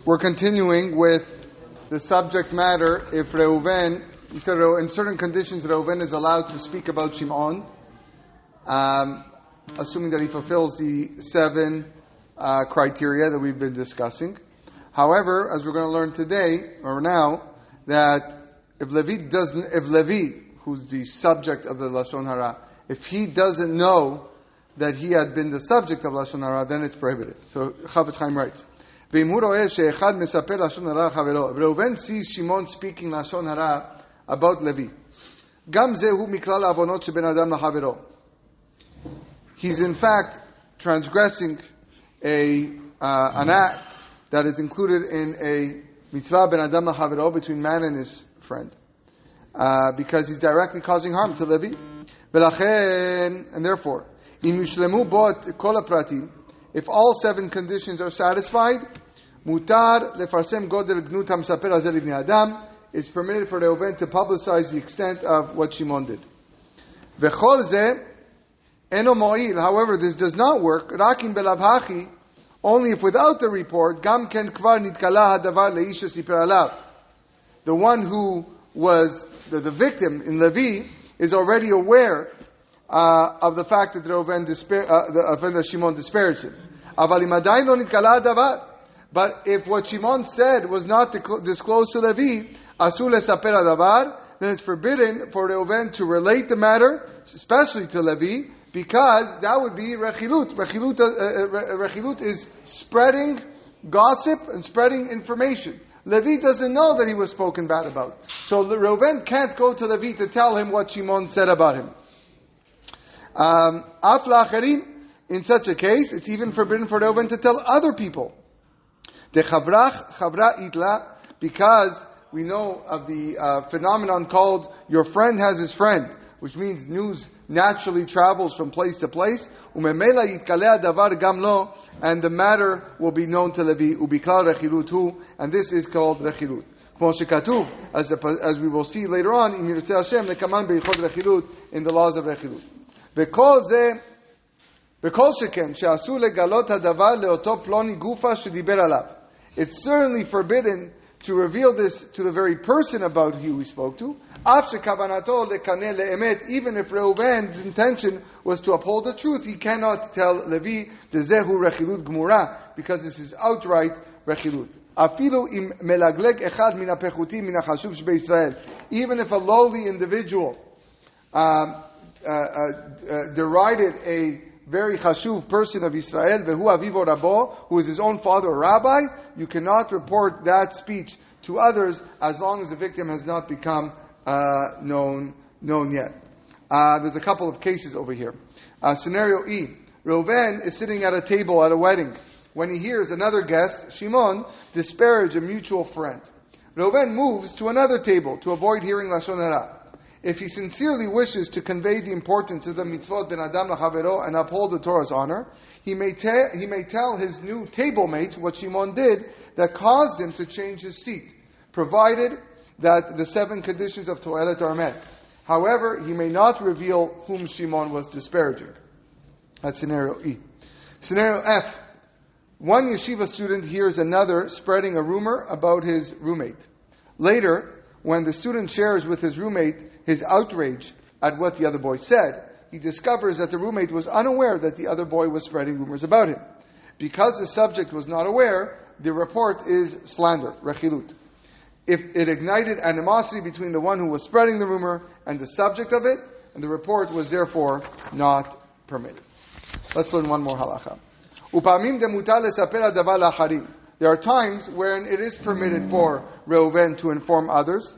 We're continuing with the subject matter. If Reuven, he said in certain conditions Reuven is allowed to speak about Shimon, assuming that he fulfills the 7 criteria that we've been discussing. However, as we're going to learn today, or now, that if Levi, who's the subject of the Lashon Hara, if he doesn't know that he had been the subject of Lashon Hara, then it's prohibited. So Chafetz Chaim writes, Reuven sees Shimon speaking Lashon Hara about Levi. He's in fact transgressing an act that is included in a mitzvah ben adam lachavero, between man and his friend, because he's directly causing harm to Levi. And therefore, if all 7 conditions are satisfied, mutar lefarsem godel gnut hamsaper hazel libnei adam, it's permitted for Reuven to publicize the extent of what Shimon did. V'chol zeh eno mo'il. However, this does not work. Rakim belav hachi, only if without the report, gam ken kvar nitkala hadavar leish siper alav. The one who was the victim in Levi is already aware of the fact that Reuven that Shimon disparaged him. But if what Shimon said was not disclosed to Levi, asul lesaper hadavar, then it's forbidden for Reuven to relate the matter, especially to Levi, because that would be rechilut. Rechilut is spreading gossip and spreading information. Levi doesn't know that he was spoken bad about. So Reuven can't go to Levi to tell him what Shimon said about him. Af la'acherim, in such a case, it's even forbidden for Reuven to tell other people. De chavrach chavra itla, because we know of the phenomenon called your friend has his friend, which means news naturally travels from place to place. Umemela yitkaleh davar gam lo, and the matter will be known to Levi. Ubiklar rechilut hu, and this is called rechilut. Kmo shekatuv, as we will see later on, in Yirtzeh Hashem lekaman beichod rechilut, in the laws of rechilut. V'kol zeh, v'kol sheken she'asu legalot hadavar leoto ploni gufa shediber alav. It's certainly forbidden to reveal this to the very person about who we spoke to. Even if Reuven's intention was to uphold the truth, he cannot tell Levi, because this is outright rechilut. Even if a lowly individual derided a very chashuv person of Israel, who is his own father or rabbi, you cannot report that speech to others as long as the victim has not become known yet. There's a couple of cases over here. Scenario E. Reuven is sitting at a table at a wedding when he hears another guest, Shimon, disparage a mutual friend. Reuven moves to another table to avoid hearing Lashon Hara. If he sincerely wishes to convey the importance of the mitzvot ben adam lachavero and uphold the Torah's honor, he may tell his new table mates what Shimon did that caused him to change his seat, provided that the 7 conditions of toilet are met. However, he may not reveal whom Shimon was disparaging. That's scenario E. Scenario F. One yeshiva student hears another spreading a rumor about his roommate. Later, when the student shares with his roommate his outrage at what the other boy said, he discovers that the roommate was unaware that the other boy was spreading rumors about him. Because the subject was not aware, the report is slander, rechilut. If it ignited animosity between the one who was spreading the rumor and the subject of it, and the report was therefore not permitted. Let's learn one more halacha. There are times when it is permitted for Reuven to inform others,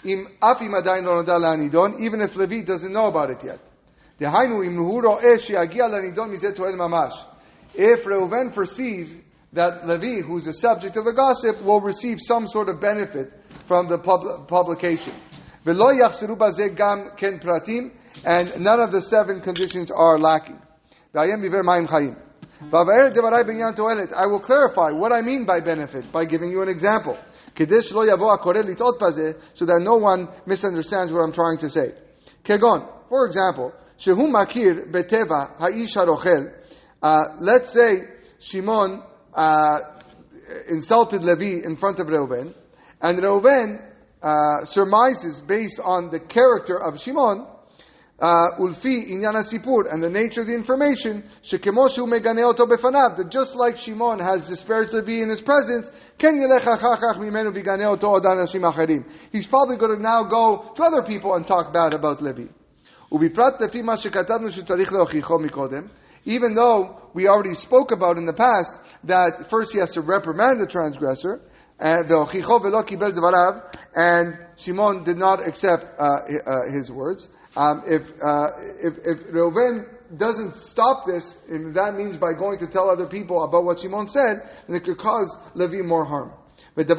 even if Levi doesn't know about it yet. If Reuven foresees that Levi, who's the subject of the gossip, will receive some sort of benefit from the publication. And none of the 7 conditions are lacking. I will clarify what I mean by benefit by giving you an example, so that no one misunderstands what I'm trying to say. Kegon, For example, Shehu Makir Beteva Ha'ish HaRochel. Let's say Shimon insulted Levi in front of Reuven, and Reuven surmises based on the character of Shimon, Ulfi Inyan HaSipur, and the nature of the information, Shekemo Shehu Meganeh Oto Befanav, that just like Shimon has disparaged Levi in his presence, Ken Yelech Achar Kach Mimenu V'Ganeh Oto Od Anashim Acharim. He's probably going to now go to other people and talk bad about Levi. Ubiprat Lefi Ma Shekatabnu Shetzarich Leochicho Mikodem. Even though we already spoke about in the past that first he has to reprimand the transgressor, and Shimon did not accept his words. If Reuven doesn't stop this, and that means by going to tell other people about what Shimon said, then it could cause Levi more harm. This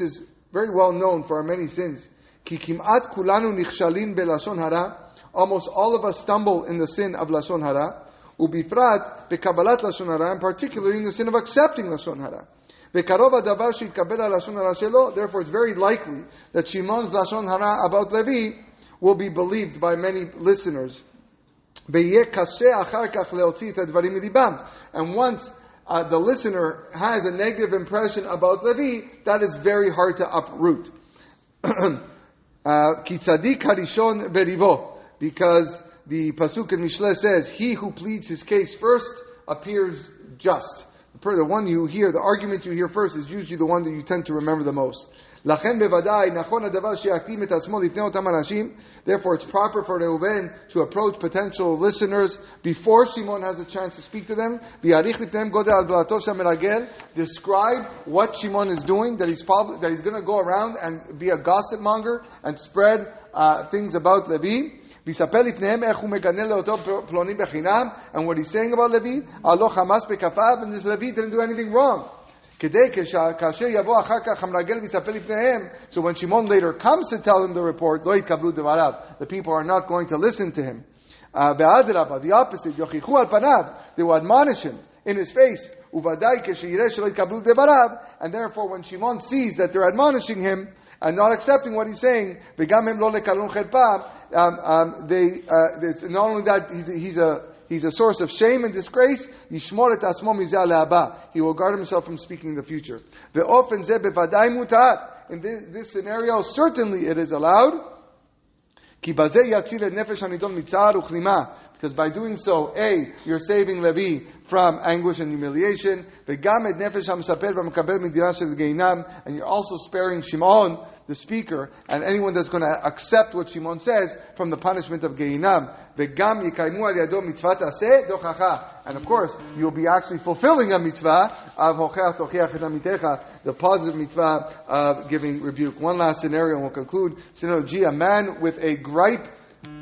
is very well known for our many sins. Almost all of us stumble in the sin of Lashon Hara, ubifrat bekabalat Lashon Hara, and particularly in the sin of accepting Lashon Hara. Therefore, it's very likely that Shimon's Lashon Hara about Levi will be believed by many listeners. And once the listener has a negative impression about Levi, that is very hard to uproot. Because the Pasuk in Mishle says, he who pleads his case first appears just. The one you hear, the argument you hear first is usually the one that you tend to remember the most. Therefore, it's proper for Reuven to approach potential listeners before Shimon has a chance to speak to them. Describe what Shimon is doing, that he's going to go around and be a gossip monger and spread things about Levi. And what he's saying about Levi, and this Levi didn't do anything wrong. So when Shimon later comes to tell him the report, the people are not going to listen to him. The opposite, they will admonish him in his face. And therefore when Shimon sees that they're admonishing him and not accepting what he's saying, not only that he's a source of shame and disgrace, he will guard himself from speaking in the future. In this scenario, certainly it is allowed. Because by doing so, A, you're saving Levi from anguish and humiliation, and you're also sparing Shimon, the speaker, and anyone that's going to accept what Shimon says from the punishment of Geinam. And of course, you'll be actually fulfilling a mitzvah of the positive mitzvah of giving rebuke. One last scenario and we'll conclude. Scenario G, a man with a gripe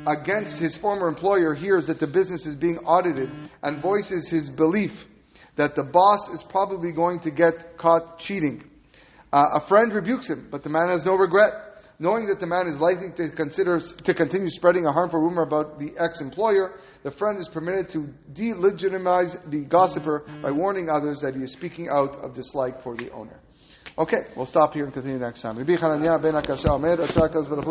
against his former employer hears that the business is being audited and voices his belief that the boss is probably going to get caught cheating. A friend rebukes him, but the man has no regret. Knowing that the man is likely to continue spreading a harmful rumor about the ex-employer, the friend is permitted to delegitimize the gossiper by warning others that he is speaking out of dislike for the owner. Okay, we'll stop here and continue next time.